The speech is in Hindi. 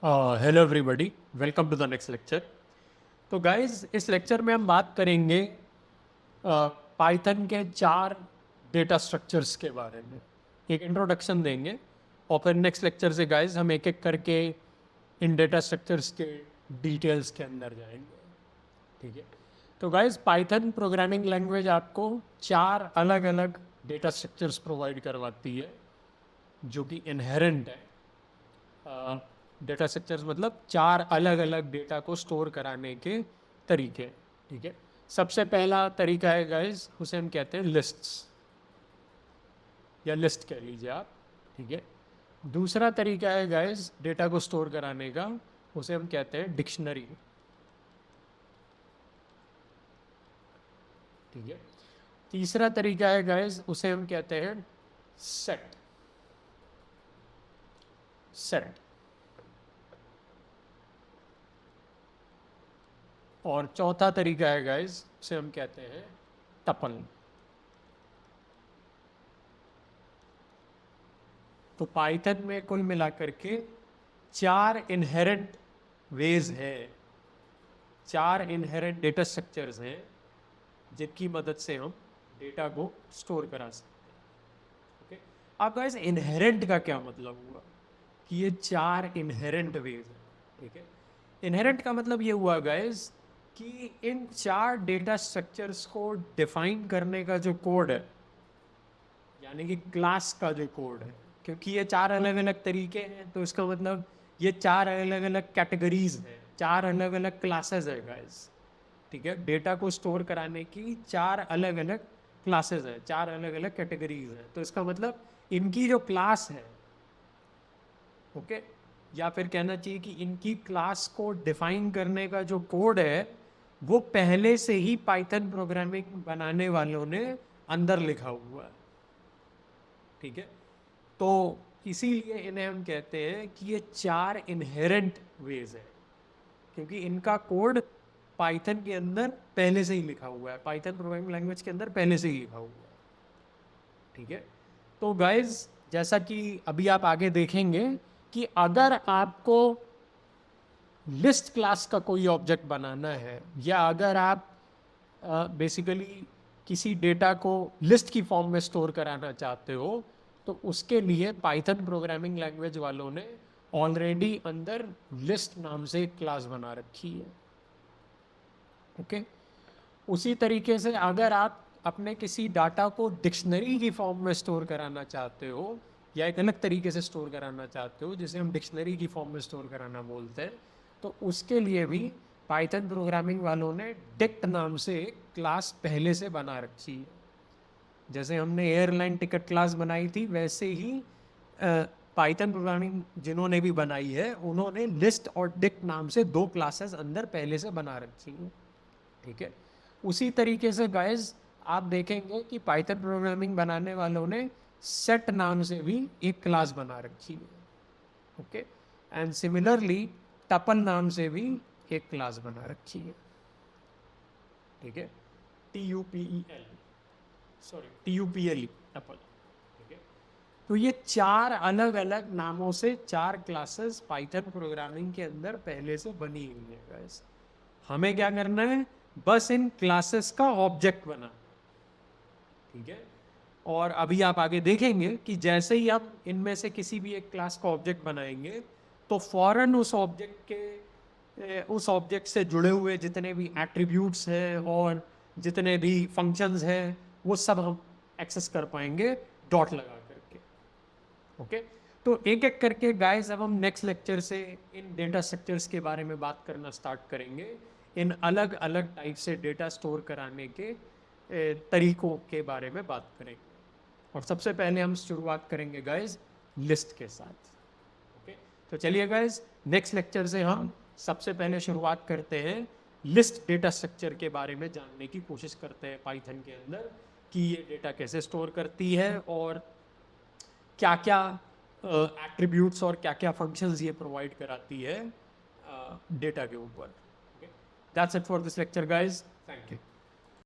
Hello everybody, welcome to the next lecture. तो गाइस, इस लेक्चर में हम बात करेंगे पाइथन के 4 डेटा स्ट्रक्चर्स के बारे में। एक इंट्रोडक्शन देंगे और फिर नेक्स्ट लेक्चर से गाइस हम एक एक करके इन डेटा स्ट्रक्चर्स के डिटेल्स के अंदर जाएंगे। ठीक है, तो गाइस पाइथन प्रोग्रामिंग लैंग्वेज आपको 4 अलग अलग डेटा स्ट्रक्चर्स प्रोवाइड करवाती है जो कि इनहेरेंट है। डेटा स्ट्रक्चर्स मतलब 4 अलग अलग डेटा को स्टोर कराने के तरीके। ठीक है, सबसे पहला तरीका है गाइस, उसे हम कहते हैं लिस्ट्स या लिस्ट कह लीजिए आप। ठीक है, दूसरा तरीका है गाइस डेटा को स्टोर कराने का, उसे हम कहते हैं डिक्शनरी। ठीक है, तीसरा तरीका है गाइस, उसे हम कहते हैं सेट। और चौथा तरीका है गाइस, उसे हम कहते हैं टपल। तो पाइथन में कुल मिलाकर के 4 इनहेरेंट वेज है, 4 इनहेरेंट डेटा स्ट्रक्चर्स हैं जिनकी मदद से हम डेटा को स्टोर करा सकते हैं। ओके, अब गाइस इनहेरेंट का क्या मतलब हुआ कि ये 4 इनहेरेंट वेज हैं। ठीक है, इनहेरेंट का मतलब ये हुआ गाइस कि इन 4 डेटा स्ट्रक्चर्स को डिफाइन करने का जो कोड है, यानी कि क्लास का जो कोड है, क्योंकि ये 4 अलग अलग तरीके हैं तो इसका मतलब ये 4 अलग अलग कैटेगरीज हैं, 4 अलग अलग क्लासेस है गाइस। ठीक है, डेटा को स्टोर कराने की 4 अलग अलग क्लासेस हैं, 4 अलग अलग कैटेगरीज हैं। तो इसका मतलब इनकी जो क्लास है, ओके, या फिर कहना चाहिए कि इनकी क्लास को डिफाइन करने का जो कोड है वो पहले से ही पाइथन प्रोग्रामिंग बनाने वालों ने अंदर लिखा हुआ है। ठीक है, तो इसीलिए इन्हें हम कहते हैं कि ये 4 इनहेरेंट वेज है, क्योंकि इनका कोड पाइथन के अंदर पहले से ही लिखा हुआ है, पाइथन प्रोग्रामिंग लैंग्वेज के अंदर पहले से ही लिखा हुआ है। ठीक है, तो गाइज जैसा कि अभी आप आगे देखेंगे कि अगर आपको लिस्ट क्लास का कोई ऑब्जेक्ट बनाना है या अगर आप बेसिकली किसी डेटा को लिस्ट की फॉर्म में स्टोर कराना चाहते हो तो उसके लिए पाइथन प्रोग्रामिंग लैंग्वेज वालों ने ऑलरेडी अंदर लिस्ट नाम से एक क्लास बना रखी है। ओके, उसी तरीके से अगर आप अपने किसी डाटा को डिक्शनरी की फॉर्म में स्टोर कराना चाहते हो या एक अलग तरीके से स्टोर कराना चाहते हो जिसे हम डिक्शनरी की फॉर्म में स्टोर कराना बोलते हैं, तो उसके लिए भी पाइथन प्रोग्रामिंग वालों ने डिक्ट नाम से एक क्लास पहले से बना रखी है। जैसे हमने एयरलाइन टिकट क्लास बनाई थी, वैसे ही पाइथन प्रोग्रामिंग जिन्होंने भी बनाई है उन्होंने लिस्ट और डिक्ट नाम से 2 क्लासेस अंदर पहले से बना रखी हैं। ठीक है, उसी तरीके से गाइस आप देखेंगे कि पाइथन प्रोग्रामिंग बनाने वालों ने सेट नाम से भी एक क्लास बना रखी है। ओके, एंड सिमिलरली टपल नाम से भी एक क्लास बना रखी है। ठीक है, TUPEL, सॉरी TUPLE, टपल। ठीक है, तो ये 4 अलग अलग नामों से 4 क्लासेस पाइथन प्रोग्रामिंग के अंदर पहले से बनी हुई है गाइस। हमें क्या करना है, बस इन क्लासेस का ऑब्जेक्ट बना। ठीक है, और अभी आप आगे देखेंगे कि जैसे ही आप इनमें से किसी भी एक क्लास का ऑब्जेक्ट बनाएंगे तो फौरन उस ऑब्जेक्ट से जुड़े हुए जितने भी एट्रीब्यूट्स हैं और जितने भी फंक्शंस हैं वो सब हम एक्सेस कर पाएंगे डॉट लगा करके। ओके, तो एक एक करके गाइस अब हम नेक्स्ट लेक्चर से इन डेटा स्ट्रक्चर्स के बारे में बात करना स्टार्ट करेंगे, इन अलग अलग टाइप से डेटा स्टोर कराने के तरीकों के बारे में बात करेंगे। और सबसे पहले हम शुरुआत करेंगे गाइस लिस्ट के साथ। ओके, तो चलिए गाइस नेक्स्ट लेक्चर से हम सबसे पहले शुरुआत करते हैं लिस्ट डेटा स्ट्रक्चर के बारे में जानने की कोशिश करते हैं पाइथन के अंदर कि ये डेटा कैसे स्टोर करती है और क्या क्या एट्रीब्यूट्स और क्या क्या फंक्शंस ये प्रोवाइड कराती है डेटा के ऊपर। That's it for this lecture guys, thank you.